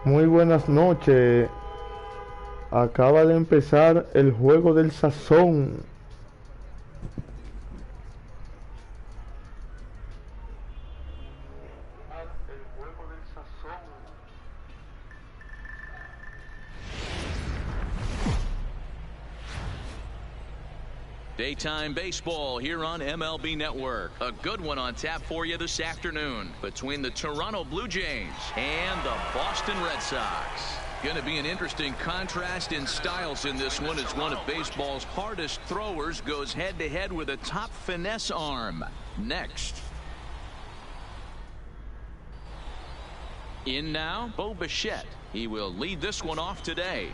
Muy buenas noches. Acaba de empezar el juego del sazón. Daytime baseball here on MLB Network. A good one on tap for you this afternoon between the Toronto Blue Jays and the Boston Red Sox. Going to be an interesting contrast in styles in this one as one of baseball's hardest throwers goes head-to-head with a top finesse arm. Next. In now, Bo Bichette. He will lead this one off today.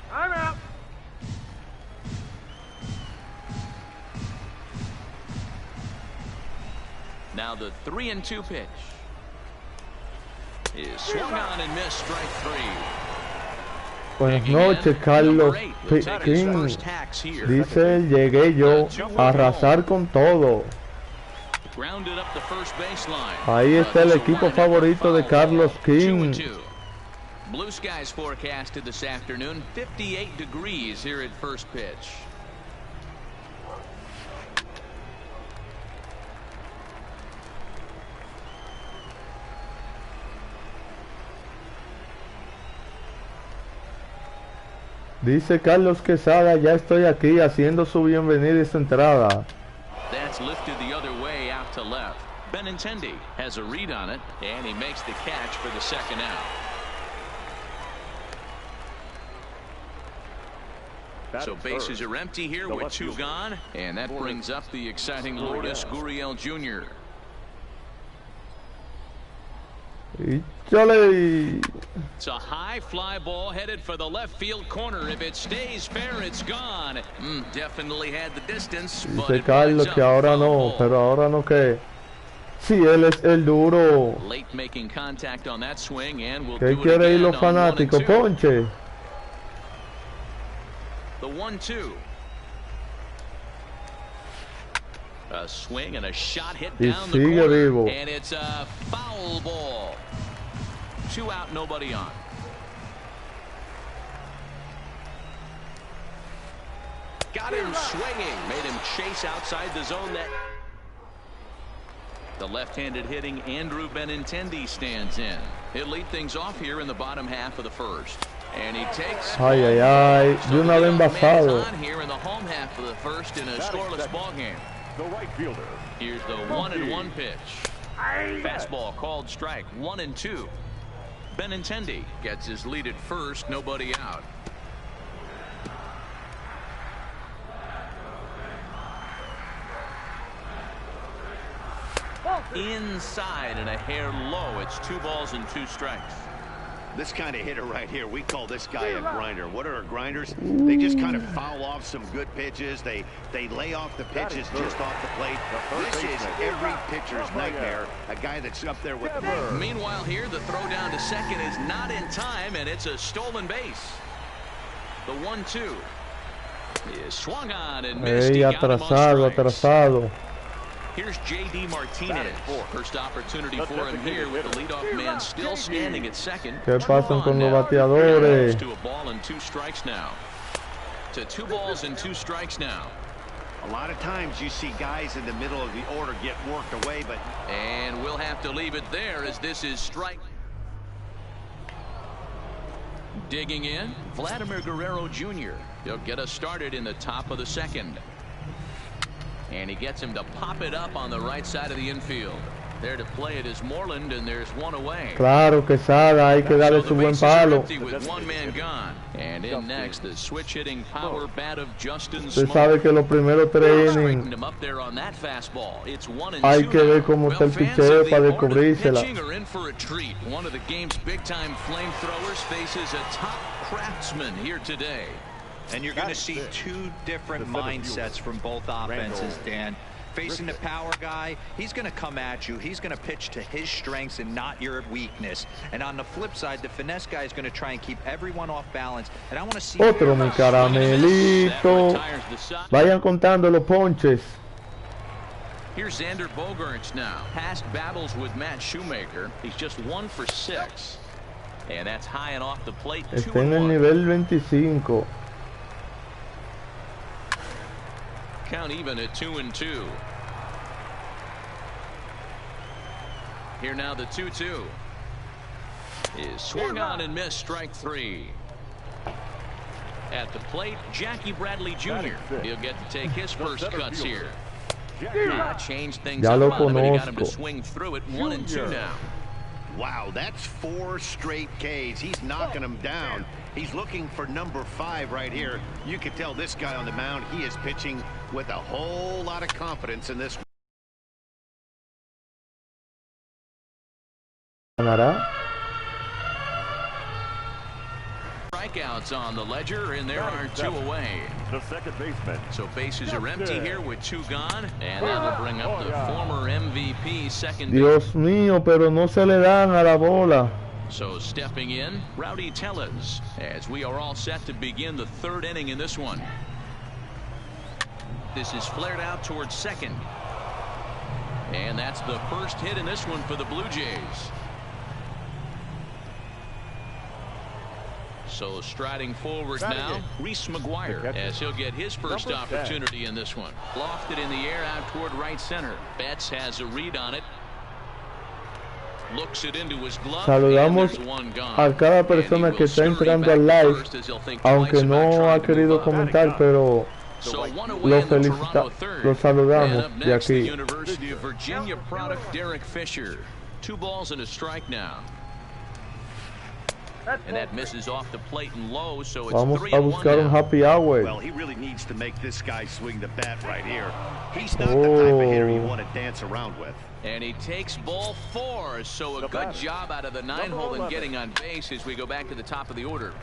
I'm out. Now the 3-2 pitch is swung on and missed, strike three. Buenas noches, Carlos King. Dice, llegué yo a arrasar con todo. Ahí está el equipo favorito de Carlos King. Blue skies forecasted this afternoon, 58 degrees here at first pitch. Dice Carlos Quesada, ya estoy aquí haciendo su bienvenida y su entrada. That's lifted the other way out to left. Benintendi has a read on it, and he makes the catch for the second out. So bases are empty here with two gone, and that brings up the exciting Lourdes Gurriel Jr. It's a high fly ball headed for the left field corner. If it stays fair, it's gone. Definitely had the distance. Dice Carlos que ahora no, pero ahora no que. Sí, él es el duro. Late making contact on that swing, and we'll ¿Qué do it quiere ir again los on 1 and 2. fanáticos? Ponche. The 1-2. A swing and a shot hit down the corner, vivo. and it's a foul ball. 2 out, nobody on. Got him swinging, made him chase outside the zone. That the left-handed hitting Andrew Benintendi stands in. He'll lead things off here in the bottom half of the first. And he takes de una vez envasado. Here in the home half of the first in a scoreless ball game. The right fielder. Here's the 1-1 pitch. Fastball called strike. 1-2. Benintendi gets his lead at first. Nobody out. Inside and a hair low. It's 2 balls and 2 strikes. This kind of hitter right here, we call this guy a grinder. What are grinders? They just kind of foul off some good pitches. They lay off the pitches just off the plate. This is every pitcher's nightmare. A guy that's up there with the... Meanwhile here, the throw down to second is not in time, and it's a stolen base. The 1-2 is swung on and missed. Atrasado. Here's J.D. Martinez. First opportunity for him here with the leadoff man still standing at second. ¿Qué pasa con los bateadores? To a ball and 2 strikes now. To 2 balls and 2 strikes now. A lot of times you see guys in the middle of the order get worked away, but... And we'll have to leave it there as this is strike. Digging in, Vladimir Guerrero Jr. He'll get us started in the top of the second. And he gets him to pop it up on the right side of the infield. There to play it is Moreland, and there's 1 away. Claro, Quesada, hay que darle su buen palo. With 1 man gone. And in next, the switch-hitting power bat of Justin Smoke. Usted sabe que los primeros 3 innings him up there on that fastball. It's 1-2. hay que ver cómo está el picheo para descubrírsela. Are in for a treat. One of the game's big-time flamethrowers faces a top craftsman here today. And you're going to see 2 different mindsets from both offenses, Dan. facing the power guy, he's going to come at you. He's going to pitch to his strengths and not your weakness. And on the flip side, the finesse guy is going to try and keep everyone off balance. And I want to see... Otro, mi caramelito. Vayan contando los ponches. Here's Xander Bogaerts now. Past battles with Matt Shoemaker. He's just 1 for 6. And that's high and off the plate. Está en el nivel 25. Count even at 2-2. Here now the 2-2 is swung on and missed, strike 3. At the plate, Jackie Bradley Jr. He'll get to take his first cuts here. Changed things up on him, but he got him to swing through it. 1-2 now. Wow, that's 4 straight Ks. He's knocking them down. He's looking for number 5 right here. You can tell this guy on the mound, he is pitching with a whole lot of confidence in this. Strikeouts on the ledger, and there are 2 away. The second baseman. So bases are empty here with 2 gone, and that'll bring up the former MVP second. Dios mío, pero no se le dan a la bola. So stepping in, Rowdy Tellez, as we are all set to begin the 3rd inning in this one. This is flared out towards second. And that's the first hit in this one for the Blue Jays. So striding forward now, Reese McGuire, as he'll get his first opportunity in this one. Lofted in the air out toward right center. Betts has a read on it. Looks it into his glove. Saludamos a cada persona que está entrando al live, aunque no ha querido comentar, pero los saludamos de aquí. University of Virginia product Derek Fisher. 2 balls and a strike now. And that misses off the plate and low, so it's 3-1 a buscar un happy hour. Well, he really needs to make this guy swing the bat right here. He's not the type of hitter you want to dance around with. And he takes ball 4, so a good job out of the 9-hole in getting on base as we go back to the top of the order.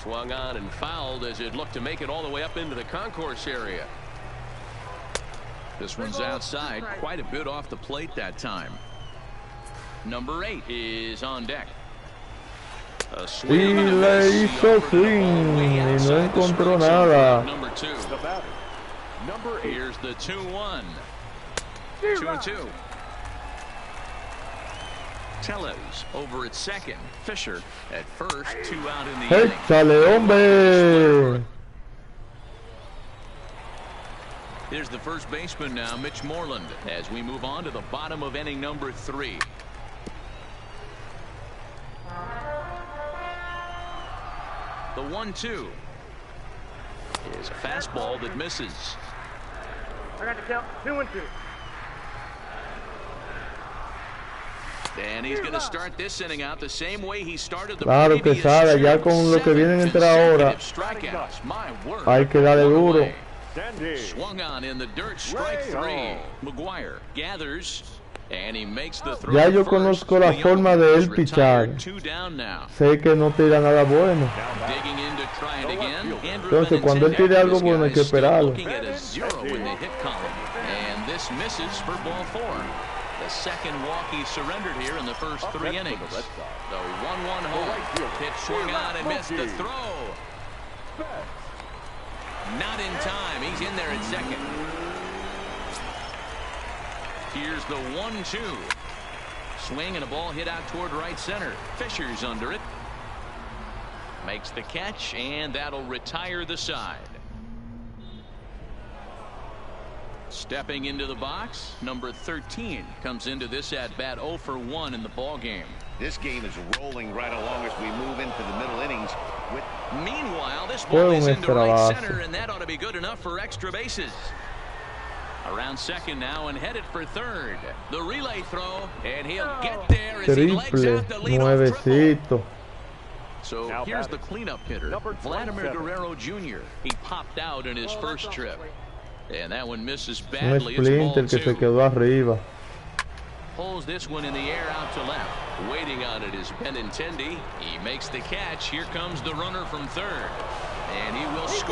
Swung on and fouled as it looked to make it all the way up into the concourse area. This one's outside, quite a bit off the plate that time. Number 8 is on deck. Y le hizo swing y no encontró nada. Number 2. Here's the 2-1. 2-2. Tellez over at second. Fisher at first. 2 out in the inning. ¡Échale, hombre! Here's the first baseman now, Mitch Moreland, as we move on to the bottom of inning number 3. The 1-2 is a fastball that misses. I got to count 2-2. And he's going to start this inning out the same way he started the Claro que sabe, ya con lo que vienen a entrar ahora, hay que darle duro. Swung on in the dirt, strike 3. McGuire gathers. And he makes the throw. Ya yo conozco la forma de él pichar. Sé que no tira nada bueno. Entonces cuando él tire algo bueno hay que esperarlo. And this misses for ball 4. The second walk he surrendered here in the first 3 innings. The 1-1 home. Pitch swung on and missed the throw. Not in time. He's in there at second. Here's the 1-2. Swing and a ball hit out toward right center. Fisher's under it. Makes the catch, and that'll retire the side. Stepping into the box, number 13 comes into this at bat 0 for 1 in the ball game. This game is rolling right along as we move into the middle innings. Meanwhile, this ball is into right center, and that ought to be good enough for extra bases. Around second now and headed for third. The relay throw, and he'll get there as he legs out the leadoff triple. So here's the cleanup hitter, Vladimir Guerrero Jr. He popped out in his first trip. And that one misses badly. Un splinter que se quedó arriba. Pulls this one in the air out to left. Waiting on it is Benintendi. He makes the catch. Here comes the runner from third. And he will score.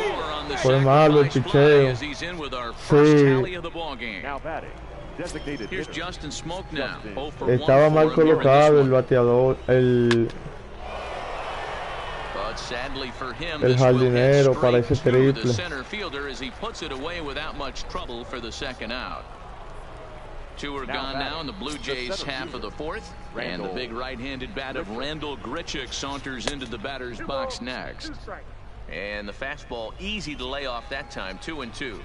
Fue malo el picheo. Sí. Estaba mal colocado el bateador, el jardinero para ese triple. Two are gone now in the Blue Jays half of the fourth. And the big right-handed bat of Randall Grichuk saunters into the batter's box next. And the fastball easy to lay off that time, 2-2.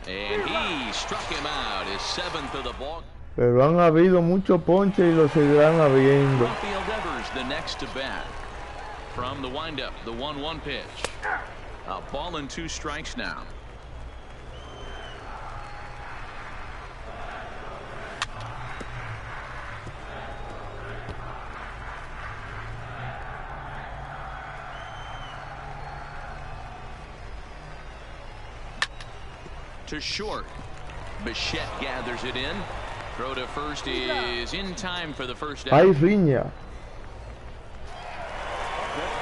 And he struck him out, his seventh of the ball. Pero han habido mucho ponche y lo seguirán habiendo. Rafael Devers the next to bat. From the windup, the 1-1 pitch. A ball and 2 strikes now. To short. Bichette gathers it in. Throw to first is in time for the first out. Hay riña.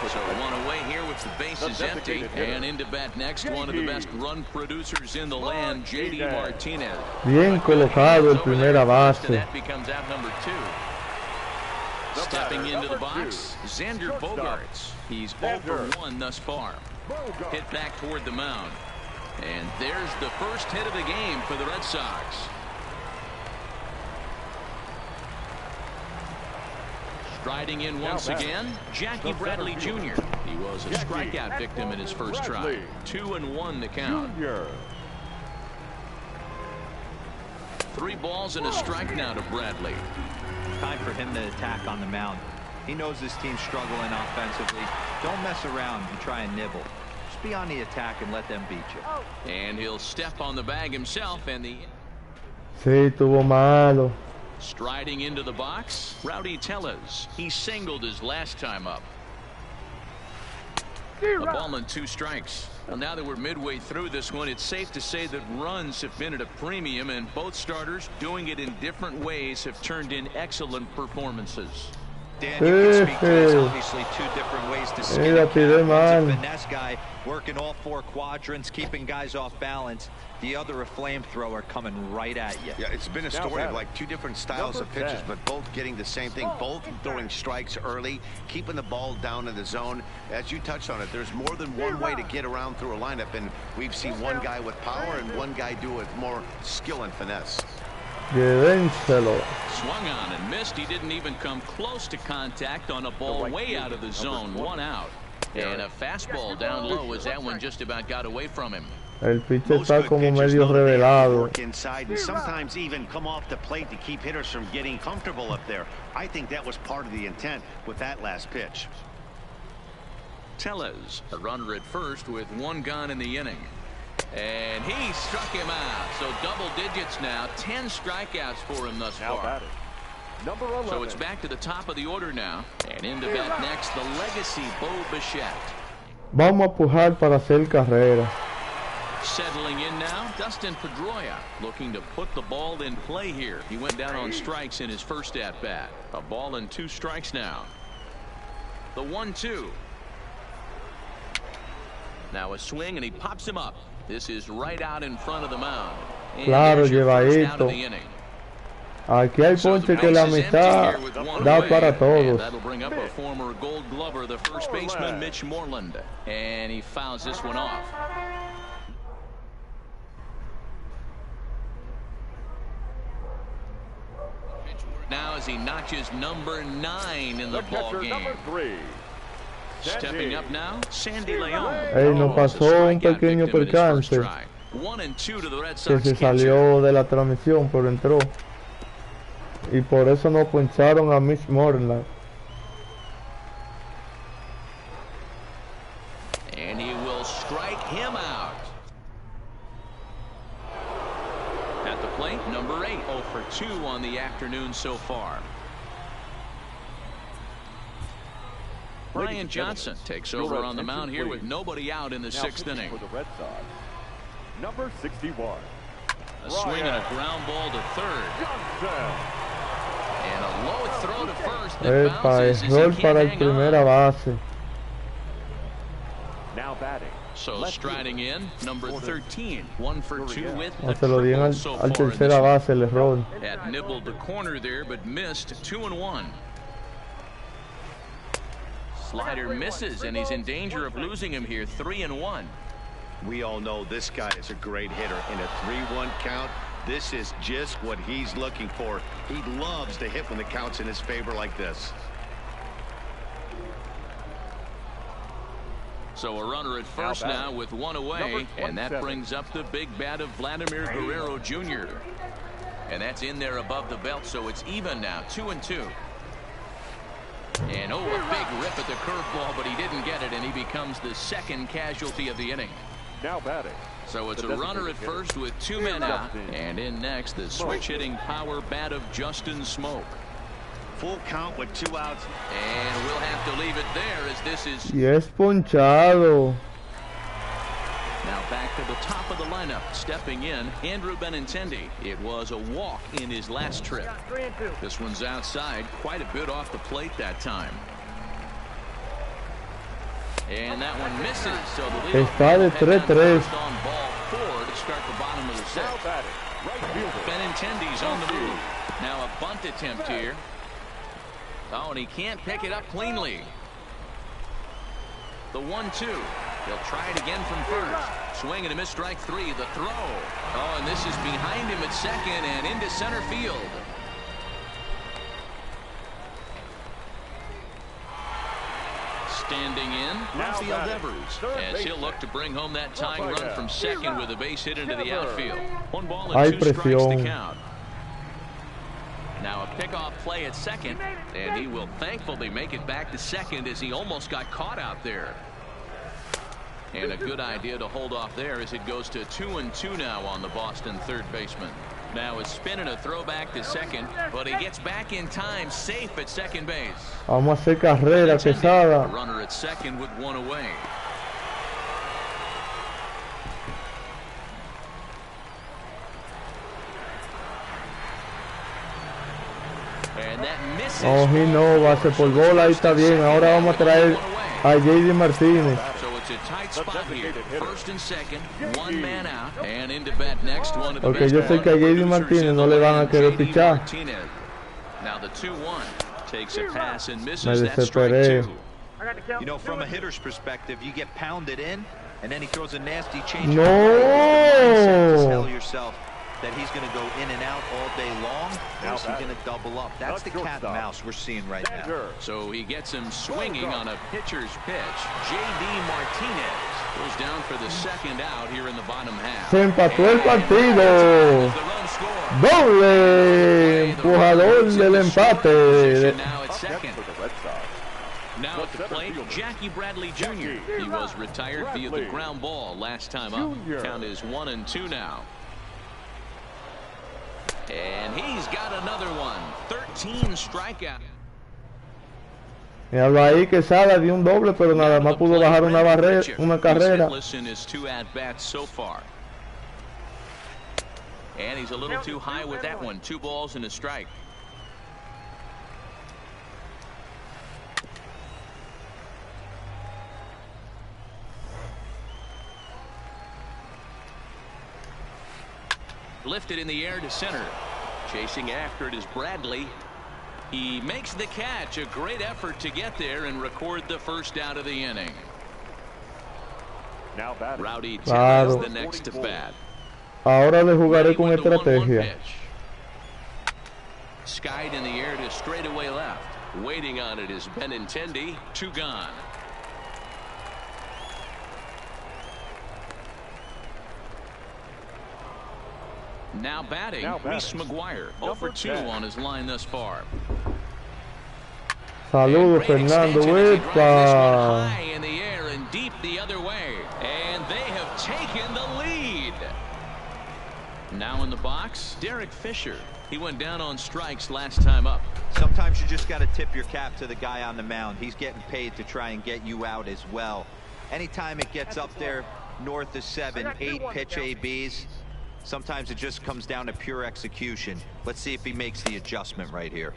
So one away here with the bases empty. And into bat next, one of the best run producers in the land, J.D. Martinez. Bien colocado en primera base. That becomes out number 2. Stepping into the box, Xander Bogaerts. He's 0 for 1 thus far. Hit back toward the mound. And there's the first hit of the game for the Red Sox. Striding in once again, Jackie Bradley Jr. He was a strikeout victim in his first try. 2-1 the count. 3 balls and a strike now to Bradley. Time for him to attack on the mound. He knows this team's struggling offensively. Don't mess around and try and nibble. Be on the attack and let them beat you. And he'll step on the bag himself, and the Sí, tuvo malo. Striding into the box, Rowdy Tellez. He singled his last time up. A ball and 2 strikes. Well, now that we're midway through this one, it's safe to say that runs have been at a premium, and both starters, doing it in different ways, have turned in excellent performances. Dan, you can speak to this. Obviously, 2 different ways to skin a cat. One's a finesse guy working all 4 quadrants, keeping guys off balance. The other a flamethrower coming right at you. Yeah, it's been a story of like 2 different styles of pitches, but both getting the same thing. Both throwing strikes early, keeping the ball down in the zone. As you touched on it, there's more than one way to get around through a lineup, and we've seen one guy with power and one guy do it more skill and finesse. Swung on and missed. He didn't even come close to contact on a ball way out of the zone. 1 out. And a fastball down low as that one just about got away from him. El pitcher está como medio revelado. Work inside and sometimes even come off the plate to keep hitters from getting comfortable up there. I think that was part of the intent with that last pitch. Tellez, a runner at first with 1 gone in the inning. And he struck him out. So double digits now. 10 strikeouts for him thus far. So it's back to the top of the order now. And into bat next, the legacy Bo Bichette. Vamos a pujar para hacer carrera. Settling in now, Dustin Pedroia looking to put the ball in play here. He went down on strikes in his first at-bat. A ball and 2 strikes now. The 1-2. Now a swing and he pops him up. This is right out in front of the mound. Claro, llevadito. Aquí hay ponche que la mitad da para todos. That'll bring up a former Gold Glover, the first baseman Mitch Moreland, and he fouls this one off. Now as he notches number 9 in the ball game. Stepping up now, Sandy León. Nos pasó un pequeño percance que se salió de la transmisión, pero entró. Y por eso no poncharon a Mitch Moreland. And he will strike him out. At the plate, number 8, 0 for 2 on the afternoon so far. Brian Johnson takes over on the mound here with nobody out in the 6th inning. For the Red Sox, number 61. A swing and a ground ball to third. And a low throw to first that bounces as he can't hang on. Now batting. So striding in, number 13, 1 for 2 with No, the se lo dieron triple so al far in tercera this one. base el error. Had nibbled the corner there, but missed 2-1. Slider misses, and he's in danger of losing him here, 3-1. We all know this guy is a great hitter. In a 3-1 count, this is just what he's looking for. He loves to hit when the count's in his favor like this. So a runner at first now with 1 away, and that brings up the big bat of Vladimir Guerrero Jr. And that's in there above the belt, so it's even now, 2-2. And oh, a big rip at the curveball, but he didn't get it, and he becomes the second casualty of the inning. Now batting. So it's a runner at first with 2 men out, and in next the switch-hitting power bat of Justin Smoke. Full count with 2 outs. And we'll have to leave it there as this is... Y es ponchado. Now back to the top of the lineup, stepping in, Andrew Benintendi. It was a walk in his last trip. This one's outside, quite a bit off the plate that time. And that one misses, so the leadoff Está de 3-3. on ball 4 to start the bottom of the 6th. Benintendi's on the move. Now a bunt attempt here. Oh, and he can't pick it up cleanly. The 1-2. He'll try it again from first. Swing and a miss, strike 3. The throw. Oh, and this is behind him at second and into center field. Standing in, Rafael Devers, as he'll look to bring home that tying run from second with a base hit into the outfield. 1 ball and 2 strikes to count. Now a pickoff play at second, and he will thankfully make it back to second as he almost got caught out there. And a good idea to hold off there as it goes to 2-2 now on the Boston third baseman. Now a spin and a throwback to second, but he gets back in time, safe at second base. Vamos a hacer carrera, Quesada. Runner at second with 1 away. And that misses. Oh, he no, base por bola, ahí está bien. Ahora vamos a traer a JD Martínez. So it's a tight spot here. First and second, 1 man out, and into bat next one. Porque yo sé que a JD Martínez no le van a querer pichar. Now the 2-1 takes a pass and Me misses that strike desesperé. 2. You know, from a hitter's perspective, you get pounded in, and then he throws a nasty change. No. Tell yourself that he's going to go in and out all day long, or is he going to double up? That's the cat and mouse we're seeing right now. So he gets him swinging on a pitcher's pitch. J.D. Martinez goes down for the second out here in the bottom half. Se empató el partido. Doble empujador del empate. Now at second. Now at the plate, Jackie Bradley Jr. He was retired via the ground ball last time up. Count is 1-2 now. And he's got another one. 13 strikeout. Míralo ahí, Quesada dio un doble, pero nada más pudo bajar una carrera. In his 2 at-bats so far. And he's a little too high with that one. 2 balls and a strike. Lifted in the air to center. Chasing after it is Bradley. He makes the catch. A great effort to get there and record the first out of the inning. Now batting. Rowdy Tim Claro. is the next to bat. Ahora le jugaré con estrategia. Skied in the air to straightaway left. Waiting on it is Benintendi. 2 gone. Now batting, Reese McGuire. 0 for 2 on his line thus far. Saludos, Fernando. Epa. High in the air and deep the other way. And they have taken the lead. Now in the box, Derek Fisher. He went down on strikes last time up. Sometimes you just got to tip your cap to the guy on the mound. He's getting paid to try and get you out as well. Anytime it gets up there north of 7, 8 pitch ABs, sometimes it just comes down to pure execution. Let's see if he makes the adjustment right here.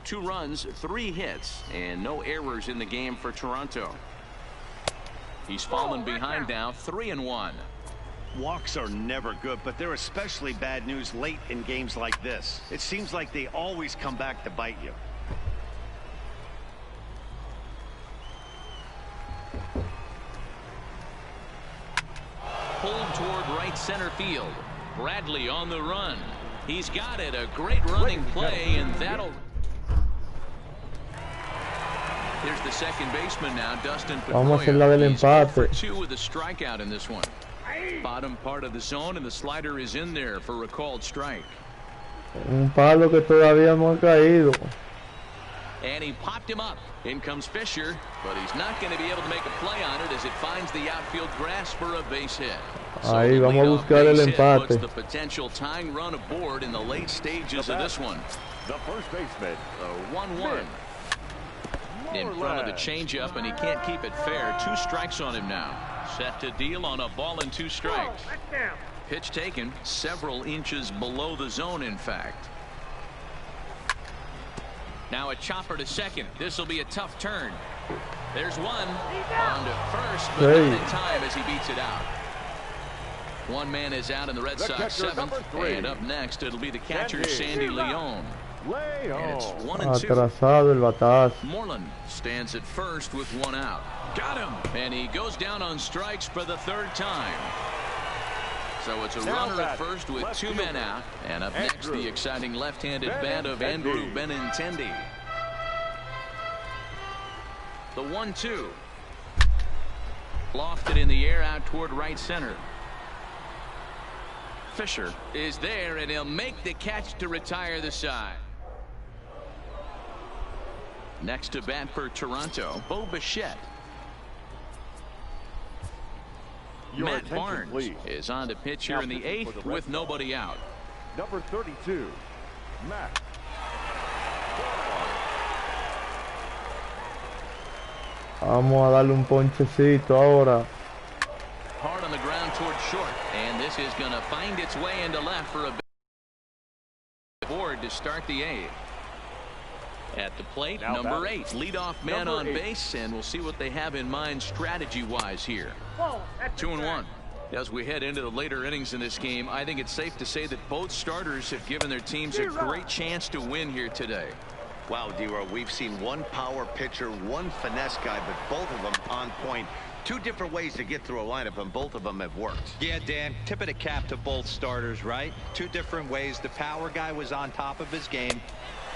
2 runs, 3 hits, and no errors in the game for Toronto. He's fallen behind now, 3-1. Walks are never good, but they're especially bad news late in games like this. It seems like they always come back to bite you. Pulled toward right center field. Bradley on the run. He's got it. A great running play, and that'll... Here's the second baseman now, Dustin Pedroia. Vamos a hacer la del empate. He's 2 with a strikeout in this one. Bottom part of the zone, and the slider is in there for a called strike. Un palo que todavía no ha caído. And he popped him up. In comes Fisher, but he's not going to be able to make a play on it as it finds the outfield grass for a base hit. Ahí vamos a buscar el empate. Puts the potential tying run aboard in the late stages of this one. The first baseman. The 1-1. In front of the changeup, and he can't keep it fair. 2 strikes on him now. Set to deal on a ball and 2 strikes. Pitch taken several inches below the zone, in fact. Now a chopper to second. This will be a tough turn. There's one. On to first, but not in time as he beats it out. One man is out in the Red Sox 7th. And up next, it'll be the catcher, Sandy Leon. And it's 1-2. Atrasado el batazo. Moreland stands at first with 1 out. Got him. And he goes down on strikes for the 3rd time. So it's a runner at first with 2 men out. And up next, the exciting left-handed bat of Andrew Benintendi. The 1-2. Lofted in the air out toward right center. Fisher is there, and he'll make the catch to retire the side. Next to bat for Toronto, Bo Bichette. Matt Barnes is on to pitch here in the 8th with nobody out. Number 32, Matt. Vamos a darle un ponchecito ahora. Hard on the ground toward short, and this is going to find its way into left for a board to start the 8th. At the plate, number 8, leadoff man on base, and we'll see what they have in mind strategy-wise here. 2-1. As we head into the later innings in this game, I think it's safe to say that both starters have given their teams a great chance to win here today. Wow, D-Row, we've seen one power pitcher, one finesse guy, but both of them on point. 2 different ways to get through a lineup, and both of them have worked. Yeah, Dan, tip of the cap to both starters, right? 2 different ways. The power guy was on top of his game.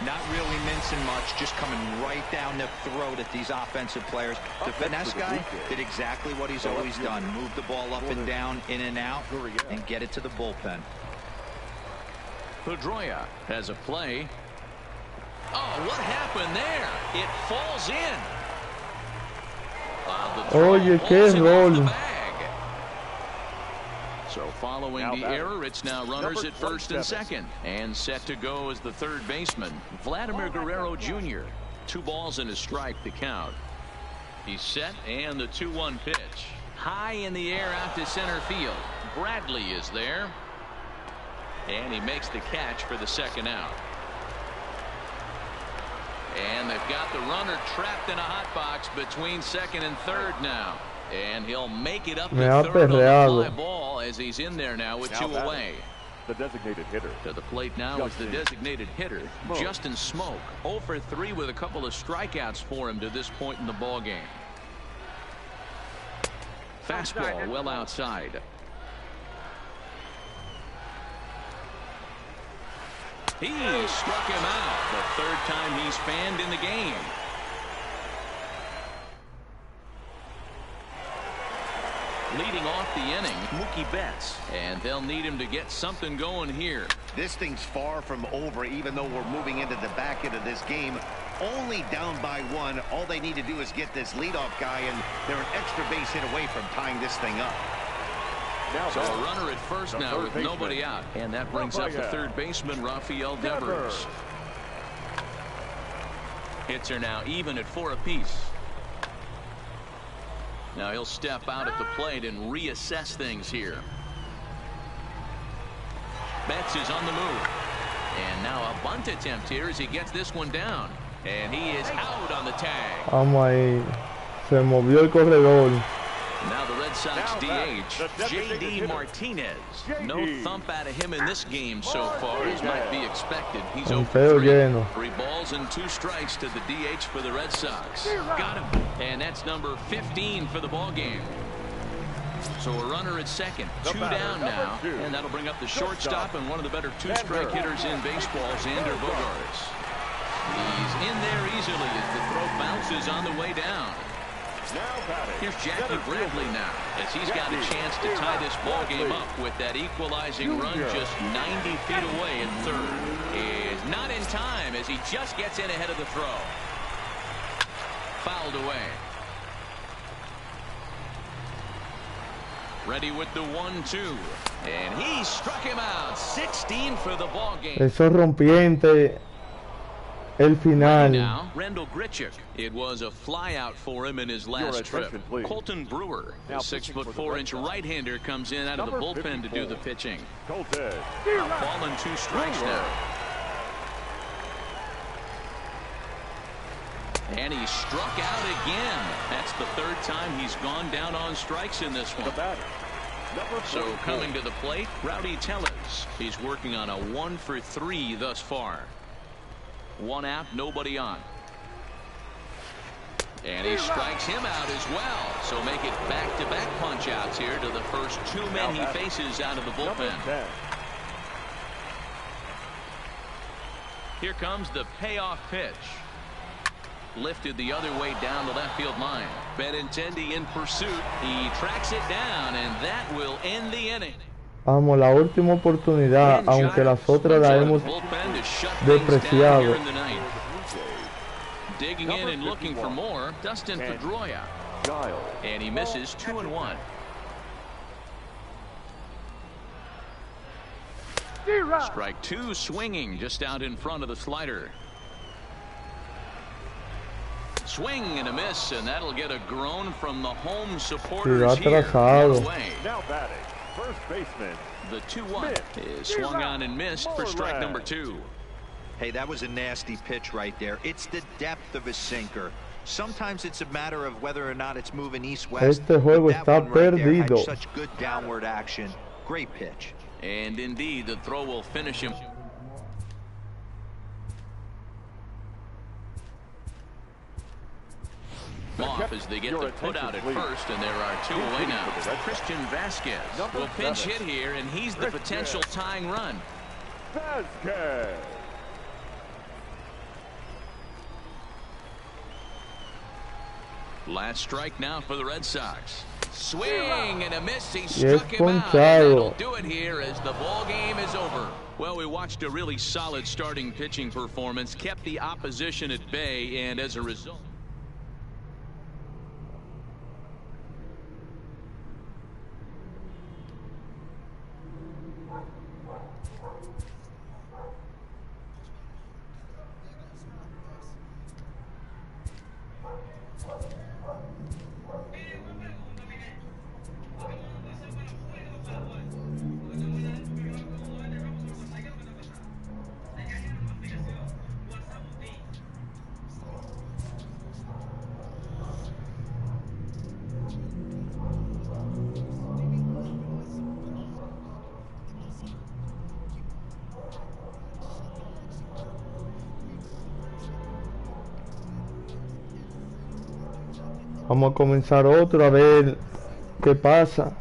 Not really mincing much, just coming right down the throat at these offensive players. The finesse guy did exactly what he's always done. Move the ball up and down, in and out, and get it to the bullpen. Pedroia has a play. Oh, what happened there? It falls in. Oye, qué rol. So following the error, it's now runners at first and second. And set to go as the 3rd baseman, Vladimir Guerrero Jr. 2 balls and a strike to count. He's set, and the 2-1 pitch. High in the air out to center field. Bradley is there. And he makes the catch for the 2nd out. And they've got the runner trapped in a hot box between 2nd and 3rd now. And he'll make it up to 3rd on the fly ball as he's in there now with 2 away. The designated hitter. To the plate now is the designated hitter, Justin Smoak. 0 for 3 with a couple of strikeouts for him to this point in the ball game. Fastball well outside. He struck him out. The 3rd time he's fanned in the game. Leading off the inning, Mookie Betts, and they'll need him to get something going here. This thing's far from over, even though we're moving into the back end of this game. Only down by 1. All they need to do is get this leadoff guy, and they're an extra base hit away from tying this thing up. So a runner at first now with nobody out, and that brings up the 3rd baseman, Rafael Devers. Hits are now even at 4 apiece. Now he'll step out at the plate and reassess things here. Betts is on the move. And now a bunt attempt here as he gets this one down. And he is out on the tag. Vamos ahí. Se movió el corredor. Now the Red Sox DH, J.D. Martinez. No thump out of him in this game so far, as might be expected. He's 0 for 3. 3 balls and 2 strikes to the DH for the Red Sox. Got him. And that's number 15 for the ball game. So a runner at second, 2 down now, and that'll bring up the shortstop and one of the better 2-strike hitters in baseball, Xander Bogaerts. He's in there easily as the throw bounces on the way down. Here's Jackie Bradley now, as he's got a chance to tie this ball game up with that equalizing run just 90 feet away at third. Is not in time as he just gets in ahead of the throw. Fouled away. Ready with the 1-2, and he struck him out. 16 for the ball game. Eso rompiente. El final. Now, Randall Grichuk. It was a flyout for him in his last trip. Colton Brewer, the 6'4" right-hander, comes in out of the bullpen to do the pitching. Colton. Ball and 2 strikes now. And he struck out again. That's the 3rd time he's gone down on strikes in this one. So coming to the plate, Rowdy Tellez. He's working on a 1 for 3 thus far. 1 out, nobody on. And he strikes him out as well. So make it back-to-back punch-outs here to the first 2 men he faces out of the bullpen. Here comes the payoff pitch. Lifted the other way down the left field line. Benintendi in pursuit. He tracks it down, and that will end the inning. Vamos, la última oportunidad, aunque las otras las hemos despreciado. Digging in and looking for more, Dustin Pedroia. And he misses 2-1. Strike 2 swinging just out in front of the slider. Swing and a miss, and that'll get a groan from the home supporters here. Now batting, first baseman. The 2-1 is swung on and missed for strike number 2. Hey, that was a nasty pitch right there. It's the depth of his sinker. Sometimes it's a matter of whether or not it's moving east-west. Este juego está perdido. Such good downward action. Great pitch. And indeed, the throw will finish him. Off as they get the put out at first, and there are 2 away now. Christian Vasquez will pinch hit here, and he's the potential tying run. Vasquez. Last strike now for the Red Sox. Swing and a miss. He struck him out. Ponchado. That'll do it here as the ball game is over. Well, we watched a really solid starting pitching performance, kept the opposition at bay, and as a result. Vamos a comenzar otro a ver qué pasa.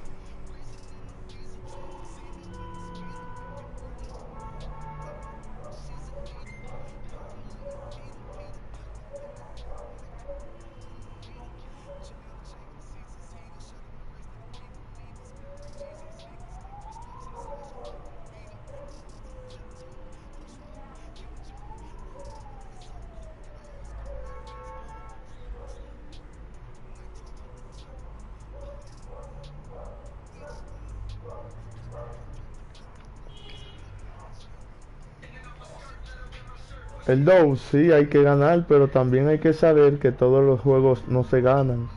El 2 sí hay que ganar, pero también hay que saber que todos los juegos no se ganan.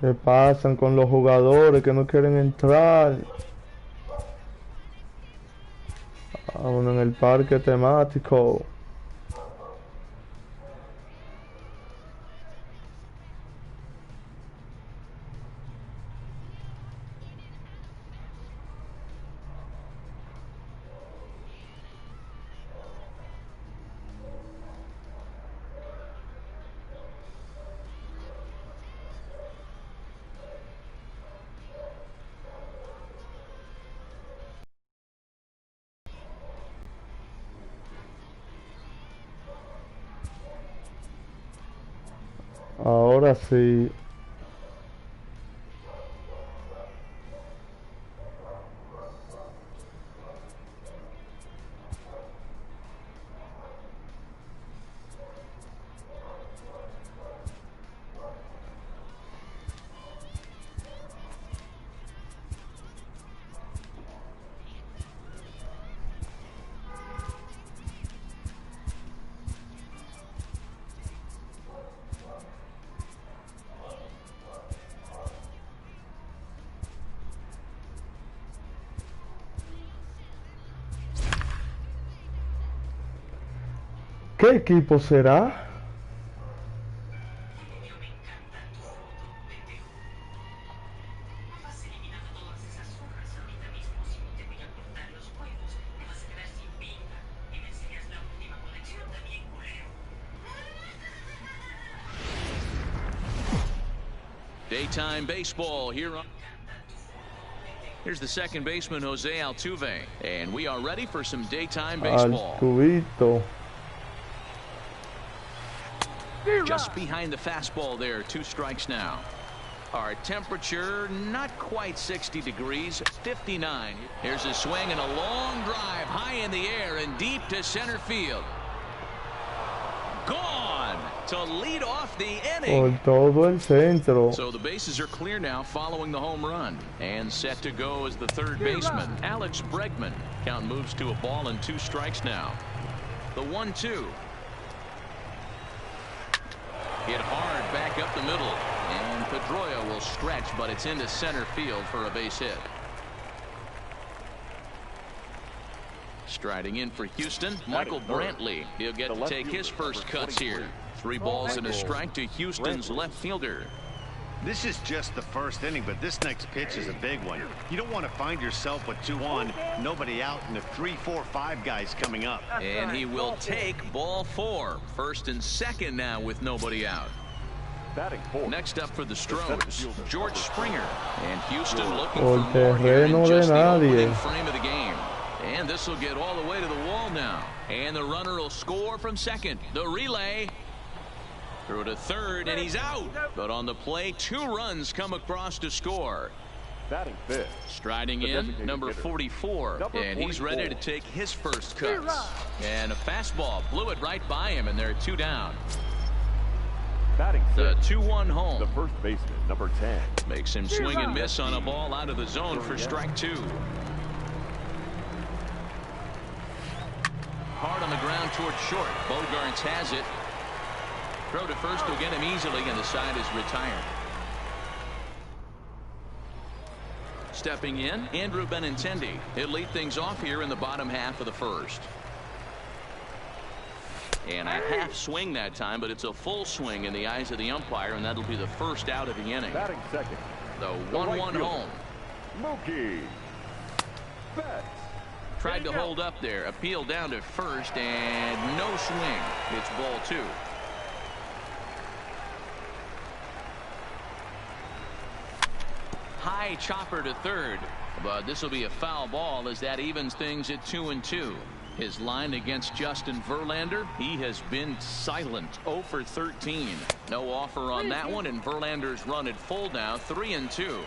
¿Qué pasan con los jugadores que no quieren entrar? Aún en el parque temático. Ahora sí. ¿Qué equipo será? Daytime baseball here on. Here's the second baseman, Jose Altuve, and we are ready for some daytime baseball. Altuvito. Just behind the fastball there, 2 strikes now. Our temperature not quite 60 degrees, 59. Here's a swing and a long drive high in the air and deep to center field. Gone to lead off the inning. Por todo el centro. So the bases are clear now following the home run. And set to go is the third baseman, Alex Bregman. Count moves to a ball and 2 strikes now. The 1-2. Hit hard back up the middle. And Pedroia will stretch, but it's into center field for a base hit. Striding in for Houston, Michael Brantley. He'll get to take his first cuts here. 3 balls and a strike to Houston's left fielder. This is just the first inning, but this next pitch is a big one. You don't want to find yourself with 2 on, nobody out, and the 3, 4, 5 guys coming up. And he will take ball 4. First and second now with nobody out. Next up for the Stros, George Springer. And Houston looking for more here in just the opening frame of the game. And this will get all the way to the wall now. And the runner will score from second. The relay. Through to third, and he's out. But on the play, 2 runs come across to score. Striding in, number 44. And he's ready to take his first cuts. And a fastball blew it right by him, and they're 2 down. The 2-1 home. The first baseman, number 10. Makes him swing and miss on a ball out of the zone for strike 2. Hard on the ground toward short. Bogarts has it. Throw to first will get him easily, and the side is retired. Stepping in, Andrew Benintendi. He'll lead things off here in the bottom half of the first. And a half swing that time, but it's a full swing in the eyes of the umpire, and that'll be the first out of the inning. Batting second. The 1-1 home. Mookie Betts. Tried to hold up there. Appeal down to first, and no swing. It's ball 2. High chopper to third, but this will be a foul ball as that evens things at 2-2. His line against Justin Verlander, he has been silent. 0 for 13. No offer on that one, and Verlander's run at full now, 3-2.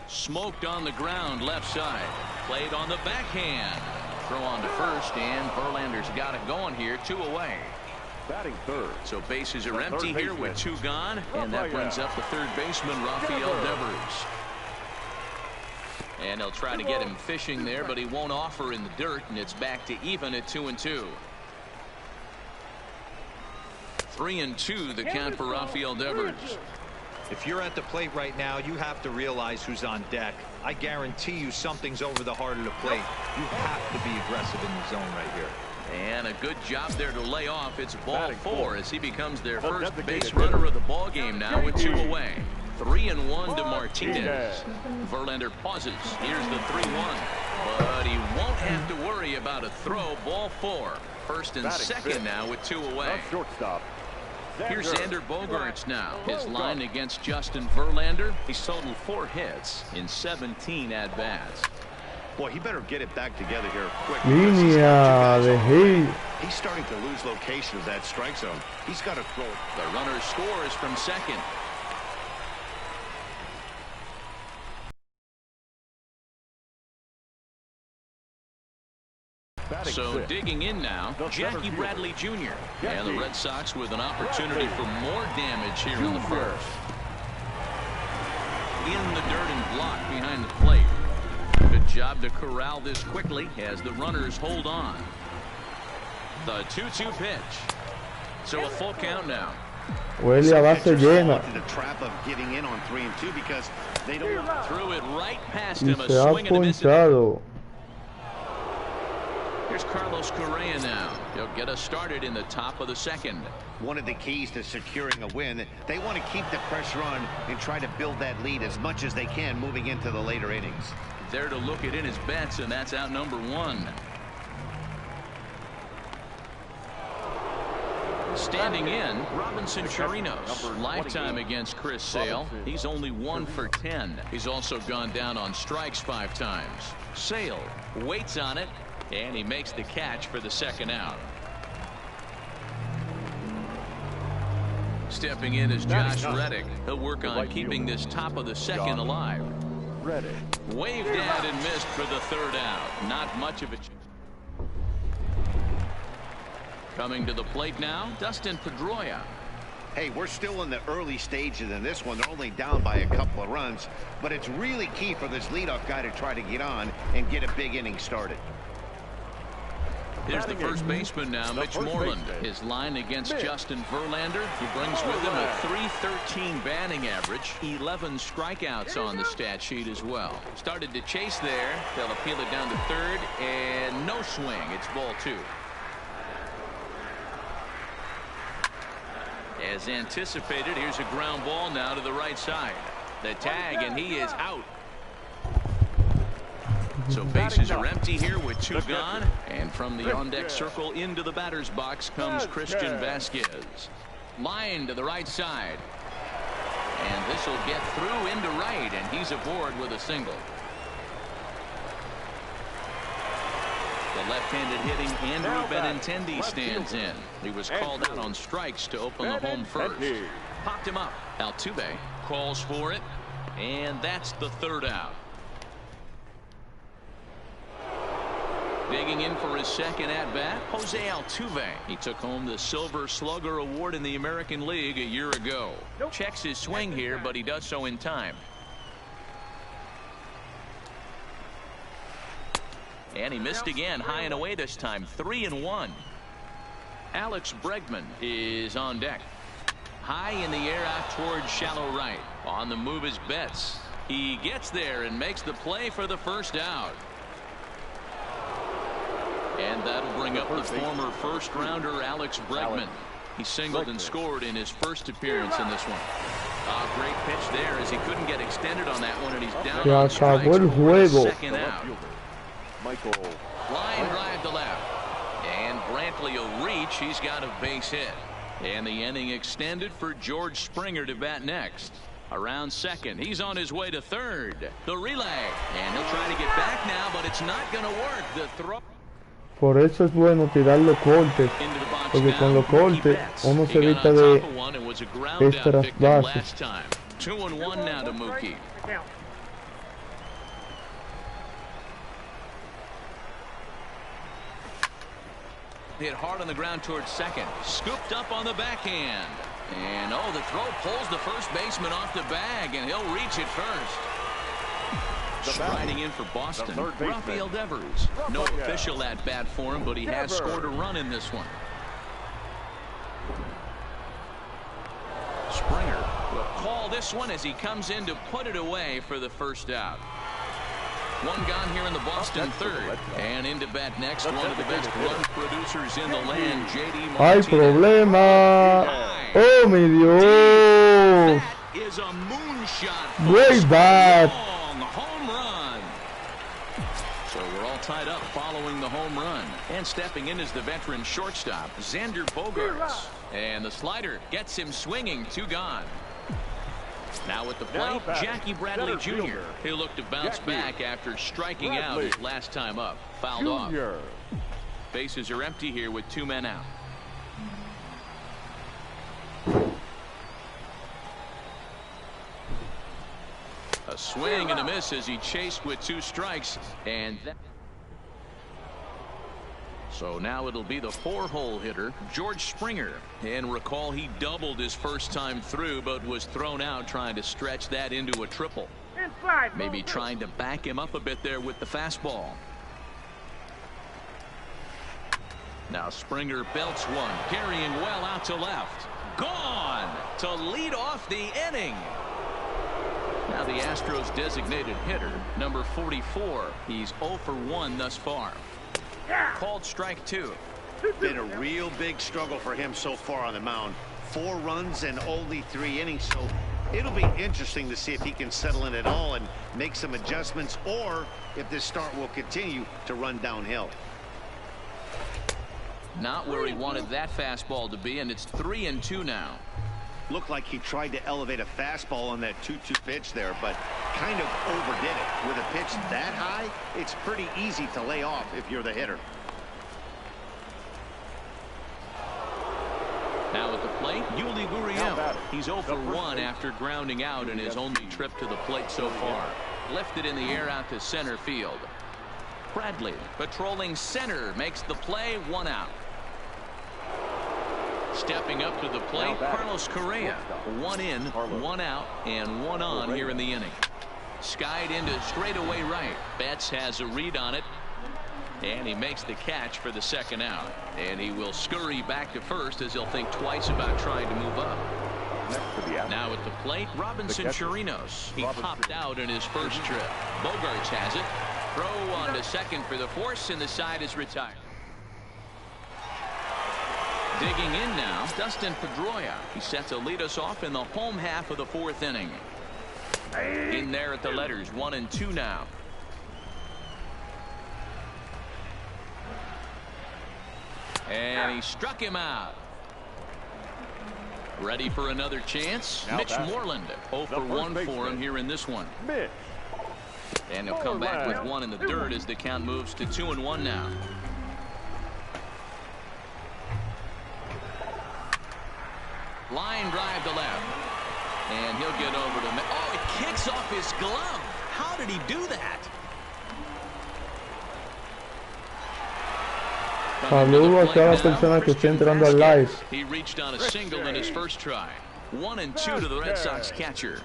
Smoked on the ground left side. Played on the backhand. Throw on to first, and Verlander's got it going here, 2 away. Batting third. So bases are empty here with 2 gone, and that brings up the third baseman, Rafael Devers. And they'll try to get him fishing there, but he won't offer in the dirt, and it's back to even at 2-2. 3-2 the count for Rafael Devers. If you're at the plate right now, you have to realize who's on deck. I guarantee you something's over the heart of the plate. You have to be aggressive in the zone right here. And a good job there to lay off. It's ball 4 as he becomes their first base runner of the ball game now with 2 away. 3-1 to Martinez. Verlander pauses. Here's the 3-1. But he won't have to worry about a throw. Ball 4. First and second now with 2 away. Shortstop. Here's Xander Bogaerts now. His line against Justin Verlander. He's totaled 4 hits in 17 at-bats. Boy, he better get it back together here quick. Línea de hit. He's starting to lose location of that strike zone. He's got to throw. The runner scores from second. So digging in now, Jackie Bradley Jr. And the Red Sox with an opportunity for more damage here in the first. In the dirt and block behind the plate. Good job to corral this quickly as the runners hold on. The 2-2 pitch. So a full count now. Huele a base llena. The trap of getting in on 3-2 because they don't threw it right past Y him. A se ha swing and a miss. ponchado. Here's Carlos Correa now. He'll get us started in the top of the second. One of the keys to securing a win. They want to keep the pressure on and try to build that lead as much as they can moving into the later innings. There to look it in his bets, and that's out number 1. Standing in, Robinson Chirinos. Lifetime against Chris Sale. He's only 1 for 10. He's also gone down on strikes 5 times. Sale waits on it, and he makes the catch for the second out. Stepping in is Josh Reddick. He'll work on keeping this top of the second alive. Waved at and missed for the third out. Not much of a... Coming to the plate now, Dustin Pedroia. Hey, we're still in the early stages in this one. They're only down by a couple of runs, but it's really key for this leadoff guy to try to get on and get a big inning started. Here's the first baseman now, Mitch Moreland. His line against Justin Verlander. He brings with him a .313 batting average. 11 strikeouts on the stat sheet as well. Started to chase there. They'll appeal it down to third, and no swing. It's ball 2. As anticipated, here's a ground ball now to the right side. The tag, and he is out. So bases are empty here with 2 gone. And from the on-deck circle into the batter's box comes Christian Vasquez. Line to the right side. And this will get through into right, and he's aboard with a single. The left-handed hitting Andrew Benintendi stands in. He was called out on strikes to open the home first. Popped him up. Altuve calls for it, and that's the third out. Digging in for his second at-bat, Jose Altuve. He took home the Silver Slugger Award in the American League a year ago. Checks his swing here, but he does so in time. And he missed again, high and away this time, 3-1. Alex Bregman is on deck. High in the air out towards shallow right. On the move is Betts. He gets there and makes the play for the first out. And that'll bring up the former first-rounder Alex Bregman. He singled and scored in his first appearance in this one. Great pitch there as he couldn't get extended on that one, and he's down on strikes for the second out. Line drive to left. And Brantley will reach. He's got a base hit. And the inning extended for George Springer to bat next. Around second. He's on his way to third. The relay. And he'll try to get back now, but it's not going to work. The throw. Por eso es bueno tirar los cortes, porque con los cortes uno se evita de extras bases. 2-1 now to Mookie. Hit hard on the ground towards second. Scooped up on the backhand. And the throw pulls the first baseman off the bag, and he'll reach it first. Striding in for Boston, Rafael Devers. No official at bat for him, but he has scored a run in this one. call this one as he comes in to put it away for the first out. One gone here in the Boston third. And into bat next, one of the best run producers in the land, J.D. Hay Martinez. problema. Oh, mi Dios. That is a moonshot. Great bat. Long home run. So we're all tied up following the home run. And stepping in is the veteran shortstop, Xander Bogaerts. And the slider gets him swinging, 2 gone. Now at the plate, Jackie Bradley Jr. He'll look to bounce back after striking out his last time up. Fouled off. Bases are empty here with 2 men out. A swing and a miss as he chased with 2 strikes. And that. So now it'll be the 4-hole hitter, George Springer. And recall, he doubled his first time through, but was thrown out trying to stretch that into a triple. Maybe trying to back him up a bit there with the fastball. Now Springer belts one, carrying well out to left. Gone to lead off the inning. Now the Astros designated hitter, number 44. He's 0 for 1 thus far. Called strike 2. Been a real big struggle for him so far on the mound. 4 runs and only 3 innings, so it'll be interesting to see if he can settle in at all and make some adjustments, or if this start will continue to run downhill. Not where he wanted that fastball to be, and it's 3-2 now. Looked like he tried to elevate a fastball on that 2-2 pitch there, but kind of overdid it. With a pitch that high, it's pretty easy to lay off if you're the hitter. Now at the plate, Yuli Gurriel. He's 0 for 1 after grounding out in his only trip to the plate so far. Lifted in the air out to center field. Bradley, patrolling center, makes the play, 1 out. Stepping up to the plate, Carlos Correa. 1 in, 1 out, and 1 on here in the inning. Skied into straightaway right. Betts has a read on it. And he makes the catch for the 2nd out. And he will scurry back to first as he'll think twice about trying to move up. Now at the plate, Robinson Chirinos. He popped out in his first trip. Bogaerts has it. Throw on to second for the force, and the side is retired. Digging in now, Dustin Pedroia. He's set to lead us off in the home half of the 4th inning. In there at the letters, 1-2 now. And he struck him out. Ready for another chance. Mitch Moreland, 0 for 1 for him here in this one. And he'll come back with 1 in the dirt as the count moves to 2-1 now. Line drive to left. And he'll get over to... Oh, it kicks off his glove. How did he do that? Saludos a todas las personas que estén entrando al live. He reached on a single in his first try. 1-2 to the Red Sox catcher.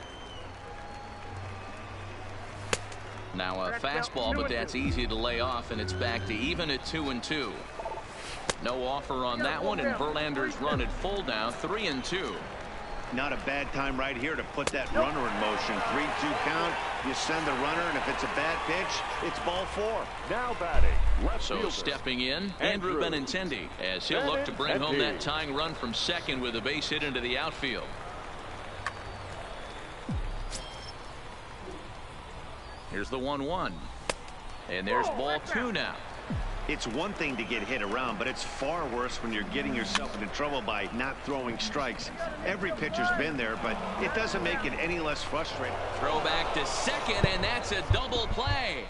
Now a fastball, but that's easy to lay off, and it's back to even at 2-2. No offer on that one, and Verlander's run at full down, 3-2. Not a bad time right here to put that runner in motion. 3-2 count. You send the runner, and if it's a bad pitch, it's ball 4. Now batting. So stepping in, Andrew Benintendi, as he'll look to bring home that tying run from second with a base hit into the outfield. Here's the 1-1. And there's ball 2 now. It's one thing to get hit around, but it's far worse when you're getting yourself into trouble by not throwing strikes. Every pitcher's been there, but it doesn't make it any less frustrating. Throw back to second, and that's a double play.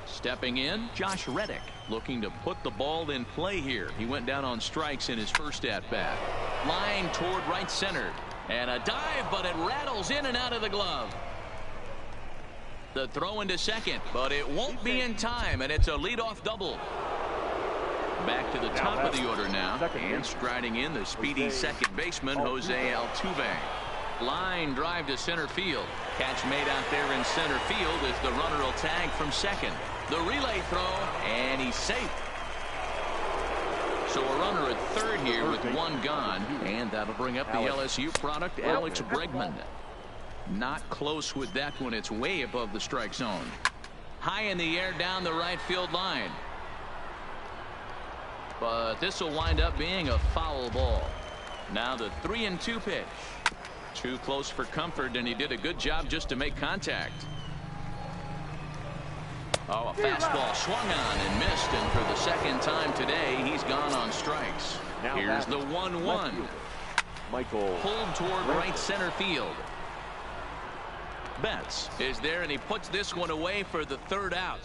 Stepping in, Josh Reddick, looking to put the ball in play here. He went down on strikes in his first at-bat. Line toward right center. And a dive, but it rattles in and out of the glove. The throw into second, but it won't be in time, and it's a leadoff double. Back to the top of the order now, and striding in the speedy second baseman, Jose Altuve. Line drive to center field. Catch made out there in center field as the runner will tag from second. The relay throw, and he's safe. So a runner at third here with one gone, and that'll bring up the LSU product, Alex Bregman. Not close with that one. It's way above the strike zone. High in the air down the right field line. But this will wind up being a foul ball. Now the 3-2 pitch. Too close for comfort, and he did a good job just to make contact. Oh, a fastball swung on and missed, and for the second time today, he's gone on strikes. Here's the 1-1. Michael pulled toward right center field. Betts is there, and he puts this one away for the third out.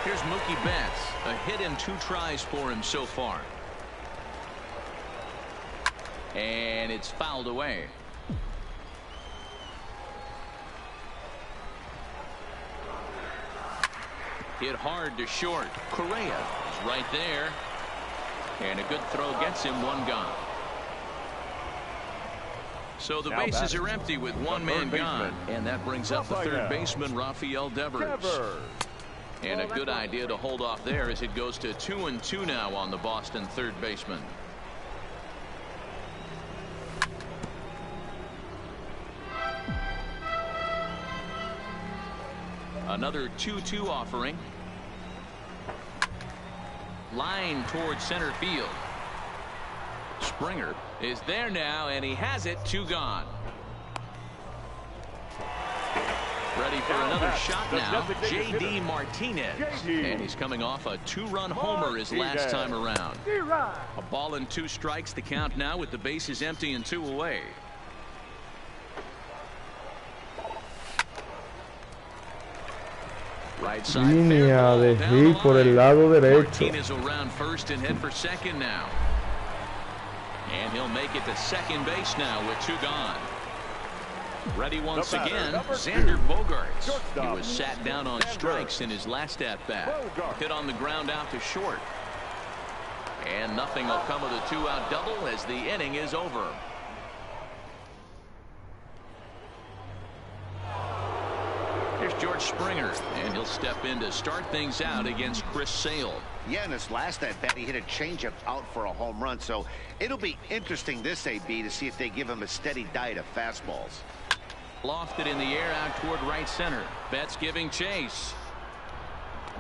Here's Mookie Betts. A hit and 2 tries for him so far. And it's fouled away. Hit hard to short. Correa is right there. And a good throw gets him one gone. So the bases are empty with one man gone. And that brings up the third baseman, Rafael Devers. And a good idea to hold off there as it goes to 2-2 now on the Boston third baseman. Another 2-2 offering. Line towards center field. Springer is there now, and he has it. 2 gone. Ready for another shot now. J.D. Martinez. And he's coming off a 2-run homer his last time around. A ball and 2 strikes. The count now with the bases empty and 2 away. Right side. Línea de hit por el lado derecho. Martinez will round first and head for second now. And he'll make it to second base now with 2 gone. Ready once again, Xander Bogaerts. He was sat down on strikes in his last at-bat. Hit on the ground out to short. And nothing will come of the 2-out double as the inning is over. Here's George Springer, and he'll step in to start things out against Chris Sale. Yeah, in his last at-bat, he hit a changeup out for a home run, so it'll be interesting this AB to see if they give him a steady diet of fastballs. Lofted in the air out toward right center. Betts giving chase.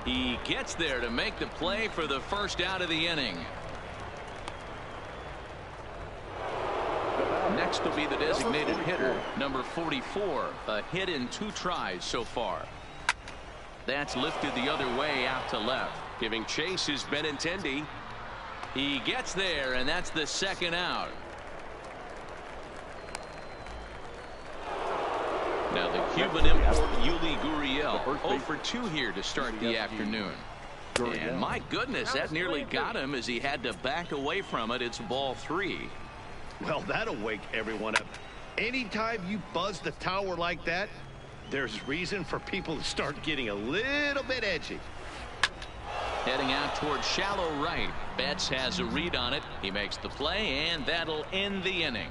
He gets there to make the play for the first out of the inning. Next will be the designated hitter, number 44. A hit in 2 tries so far. That's lifted the other way out to left. Giving chase is Benintendi. He gets there, and that's the second out. Now the Cuban import Yuli Gurriel 0 for 2 here to start the afternoon. And my goodness, that nearly got him as he had to back away from it. It's ball 3. Well, that'll wake everyone up. Anytime you buzz the tower like that, there's reason for people to start getting a little bit edgy. Heading out toward shallow right. Betts has a read on it. He makes the play, and that'll end the inning.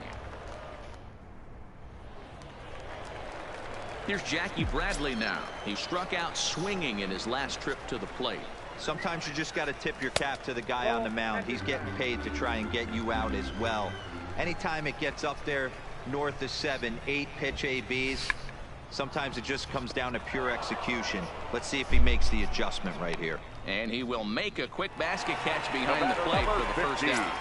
Here's Jackie Bradley now. He struck out swinging in his last trip to the plate. Sometimes you just got to tip your cap to the guy on the mound. He's getting paid to try and get you out as well. Anytime it gets up there north of 7, 8 pitch ABs, sometimes it just comes down to pure execution. Let's see if he makes the adjustment right here. And he will make a quick basket catch behind the plate for the first out.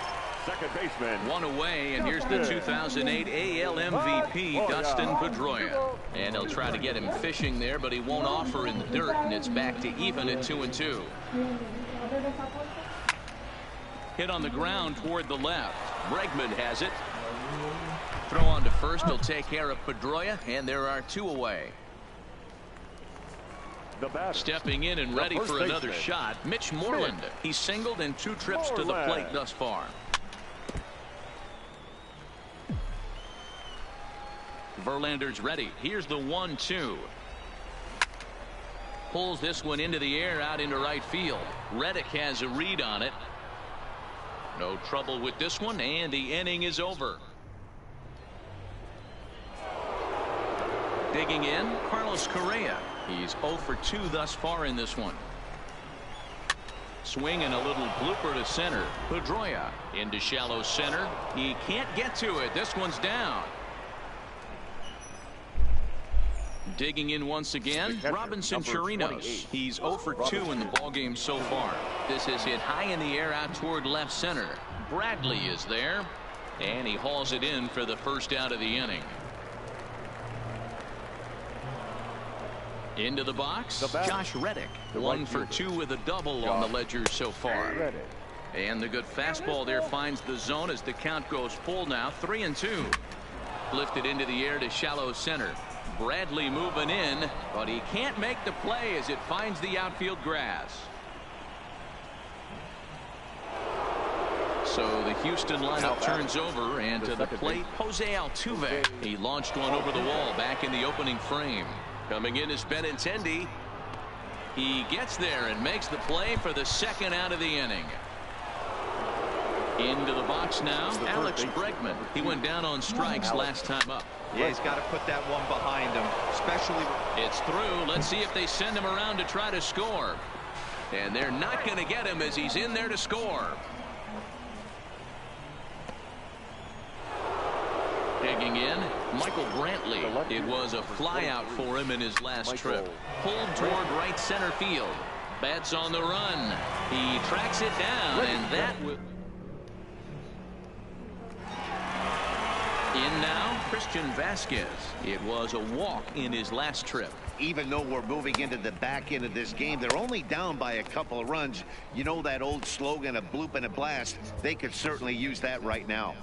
Second baseman. 1 away, and here's the 2008 AL MVP, Dustin Pedroia. And he'll try to get him fishing there, but he won't offer in the dirt, and it's back to even at 2-2. Hit on the ground toward the left. Bregman has it. Throw on to first. He'll take care of Pedroia, and there are 2 away. Stepping in and ready for another shot, Mitch Moreland. He's singled in 2 trips to the plate thus far. Verlander's ready. Here's the 1-2. Pulls this one into the air out into right field. Reddick has a read on it. No trouble with this one, and the inning is over. Digging in, Carlos Correa. He's 0 for 2 thus far in this one. Swing and a little blooper to center. Pedroia into shallow center. He can't get to it. This one's down. Digging in once again, Robinson Chirinos. He's 0 for 2 in the ballgame so far. This is hit high in the air out toward left center. Bradley is there, and he hauls it in for the first out of the inning. Into the box, Josh Reddick. 1 for 2 with a double on the ledger so far. And the good fastball there finds the zone as the count goes full now. 3-2. Lifted into the air to shallow center. Bradley moving in, but he can't make the play as it finds the outfield grass. So the Houston lineup turns over, and to the plate, Jose Altuve. He launched one over the wall back in the opening frame. Coming in is Benintendi. He gets there and makes the play for the second out of the inning. Into the box now, Alex Bregman. He went down on strikes last time up. Yeah, he's got to put that one behind him, especially. It's through. Let's see if they send him around to try to score. And they're not going to get him as he's in there to score. Digging in, Michael Brantley. It was a flyout for him in his last trip. Pulled toward right center field. Bats on the run. He tracks it down, and that will. In now, Christian Vasquez. It was a walk in his last trip. Even though we're moving into the back end of this game, they're only down by a couple of runs. You know that old slogan, a bloop and a blast? They could certainly use that right now.